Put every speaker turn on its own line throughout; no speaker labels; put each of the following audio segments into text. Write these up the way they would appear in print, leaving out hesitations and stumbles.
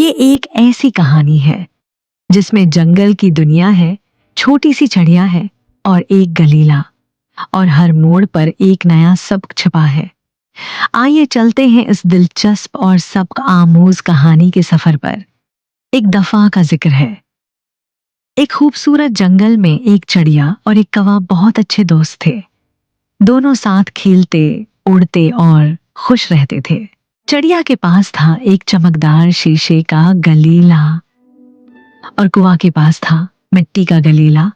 ये एक ऐसी कहानी है जिसमें जंगल की दुनिया है, छोटी सी चिड़िया है और एक गलीला, और हर मोड़ पर एक नया सबक छिपा है। आइए चलते हैं इस दिलचस्प और सबक आमोज कहानी के सफर पर। एक दफा का जिक्र है। एक खूबसूरत जंगल में एक चिड़िया और एक कौवा बहुत अच्छे दोस्त थे। दोनों साथ खेलते, उड़ते और खुश रहते थे। चिड़िया के पास था एक चमकदार शीशे का गलीला और कौवा के पास था मिट्टी का गलीला।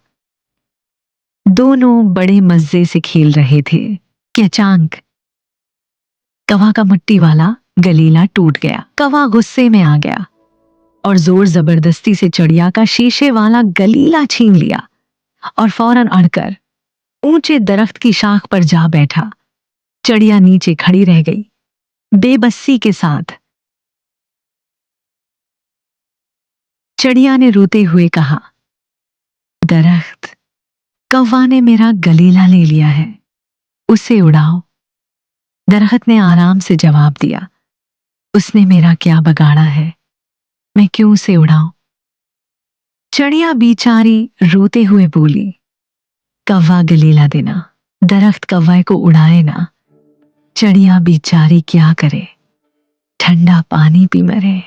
दोनों बड़े मजे से खेल रहे थे कि अचानक कौवा का मिट्टी वाला गलीला टूट गया। कौवा गुस्से में आ गया और जोर जबरदस्ती से चिड़िया का शीशे वाला गलीला छीन लिया और फौरन अड़कर ऊंचे दरख्त की शाख पर जा बैठा। चिड़िया नीचे खड़ी रह गई, बेबसी के साथ। चिड़िया ने रोते हुए कहा, दरख्त, कौवा ने मेरा गलीला ले लिया है, उसे उड़ाओ। दरख्त ने आराम से जवाब दिया, उसने मेरा क्या बगाड़ा है, मैं क्यों उसे उड़ाऊं। चिड़िया बेचारी रोते हुए बोली, कौवा गलीला देना, दरख्त कौवे को उड़ाए ना। चिड़िया बेचारी क्या करे, ठंडा पानी पी मरे।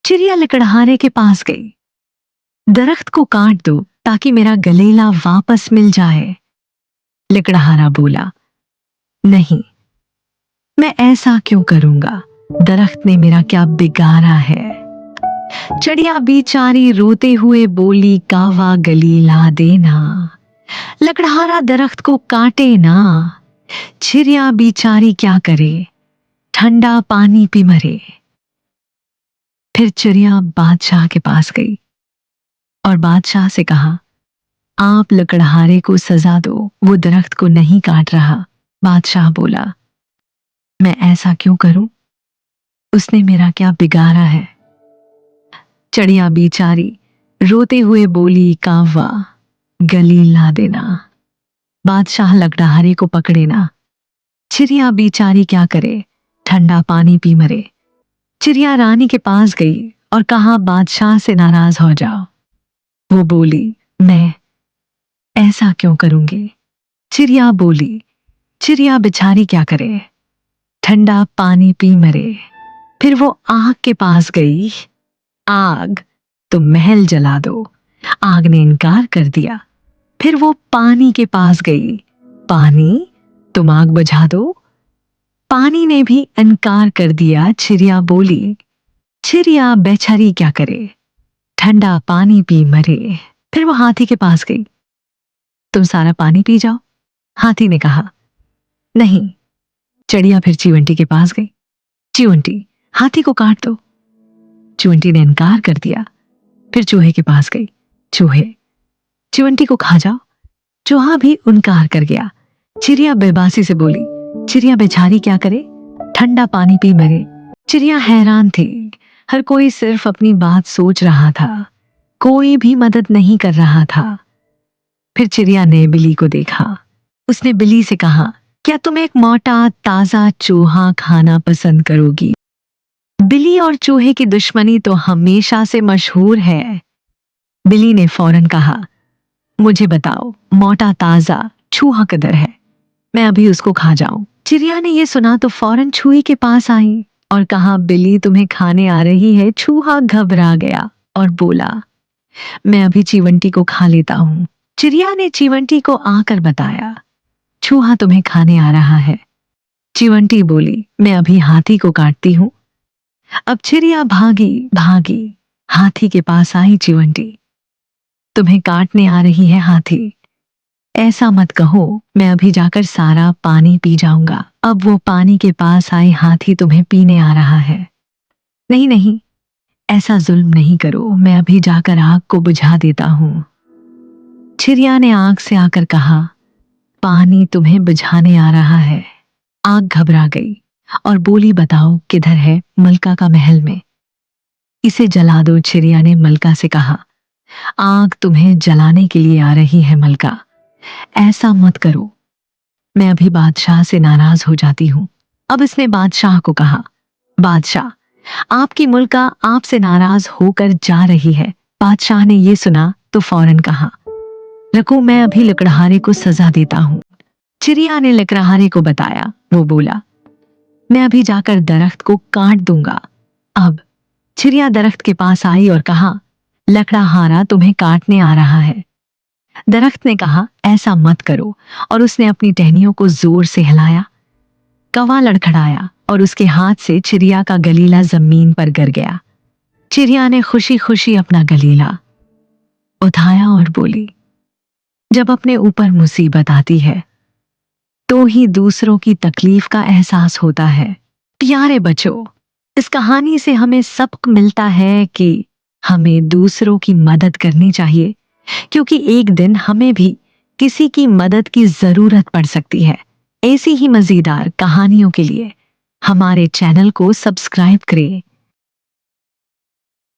चिड़िया लकड़हारे के पास गई, दरख्त को काट दो ताकि मेरा गलीला वापस मिल जाए। लकड़हारा बोला, नहीं, मैं ऐसा क्यों करूंगा, दरख्त ने मेरा क्या बिगाड़ा है। चिड़िया बेचारी रोते हुए बोली, कौवा गलीला देना, लकड़हारा दरख्त को काटे ना। चिड़िया बेचारी क्या करे, ठंडा पानी पी मरे। फिर चिड़िया बादशाह के पास गई और बादशाह से कहा, आप लकड़हारे को सजा दो, वो दरख्त को नहीं काट रहा। बादशाह बोला, मैं ऐसा क्यों करूं, उसने मेरा क्या बिगाड़ा है। चिड़िया बेचारी रोते हुए बोली, कौवा गलीला देना, बादशाह लकड़हारे को पकड़े ना। चिड़िया बेचारी क्या करे, ठंडा पानी पी मरे। चिड़िया रानी के पास गई और कहा, बादशाह से नाराज हो जाओ। वो बोली, मैं ऐसा क्यों करूंगी। चिड़िया बोली, चिड़िया बेचारी क्या करे, ठंडा पानी पी मरे। फिर वो आग के पास गई, आग, तुम महल जला दो। आग ने इनकार कर दिया। फिर वो पानी के पास गई, पानी, तुम आग बुझा दो। पानी ने भी इनकार कर दिया। चिड़िया बोली, चिड़िया बेचारी क्या करे, ठंडा पानी पी मरे। फिर वो हाथी के पास गई, तुम सारा पानी पी जाओ। हाथी ने कहा, नहीं। चिड़िया फिर चींटी के पास गई, चींटी, हाथी को काट दो। चींटी ने इनकार कर दिया। फिर चूहे के पास गई, चूहे, चींटी को खा जाओ। चूहा भी इनकार कर गया। चिड़िया बेबासी से बोली, चिड़िया बेचारी क्या करे, ठंडा पानी पी मरे। चिड़िया हैरान थी, हर कोई सिर्फ अपनी बात सोच रहा था, कोई भी मदद नहीं कर रहा था। फिर चिड़िया ने बिल्ली को देखा। उसने बिल्ली से कहा, क्या तुम एक मोटा ताजा चूहा खाना पसंद करोगी। बिल्ली और चूहे की दुश्मनी तो हमेशा से मशहूर है। बिल्ली ने फौरन कहा, मुझे बताओ, मोटा ताजा चूहा किधर है, मैं अभी उसको खा जाऊं। चिड़िया ने यह सुना तो फौरन चूहे के पास आई और कहा, बिल्ली तुम्हें खाने आ रही है। चूहा घबरा गया और बोला, मैं अभी चींटी को खा लेता हूं। चिड़िया ने चींटी को आकर बताया, चूहा तुम्हें खाने आ रहा है। चींटी बोली, मैं अभी हाथी को काटती हूं। अब चिड़िया भागी भागी हाथी के पास आई। चींटी, तुम्हें काटने आ रही है हाथी, ऐसा मत कहो, मैं अभी जाकर सारा पानी पी जाऊंगा। अब वो पानी के पास आए, हाथी तुम्हें पीने आ रहा है। नहीं नहीं, ऐसा जुल्म नहीं करो, मैं अभी जाकर आग को बुझा देता हूं। चिड़िया ने आग से आकर कहा, पानी तुम्हें बुझाने आ रहा है। आग घबरा गई और बोली, बताओ किधर है। मलका का महल में, इसे जला दो। चिड़िया ने मलका से कहा, आग तुम्हें जलाने के लिए आ रही है मलका, ऐसा मत करो, मैं अभी बादशाह से नाराज हो जाती हूं। अब इसने बादशाह को कहा, बादशाह, आपकी मुल्का आपसे नाराज होकर जा रही है। बादशाह ने ये सुना तो फौरन कहा, रखो, मैं अभी लकड़हारे को सजा देता हूँ। चिड़िया ने लकड़हारे को बताया। वो बोला, मैं अभी जाकर दरख्त को काट दूंगा। अब चिड़िया दरख्त के पास आई और कहा, लकड़हारा तुम्हें काटने आ रहा है। दरख्त ने कहा, ऐसा मत करो, और उसने अपनी टहनियों को जोर से हिलाया। कौवा लड़खड़ाया और उसके हाथ से चिड़िया का गलीला जमीन पर गिर गया। चिड़िया ने खुशी खुशी अपना गलीला उठाया और बोली, जब अपने ऊपर मुसीबत आती है तो ही दूसरों की तकलीफ का एहसास होता है। प्यारे बच्चों, इस कहानी से हमें सबक मिलता है कि हमें दूसरों की मदद करनी चाहिए, क्योंकि एक दिन हमें भी किसी की मदद की जरूरत पड़ सकती है। ऐसी ही मजेदार कहानियों के लिए हमारे चैनल को सब्सक्राइब करें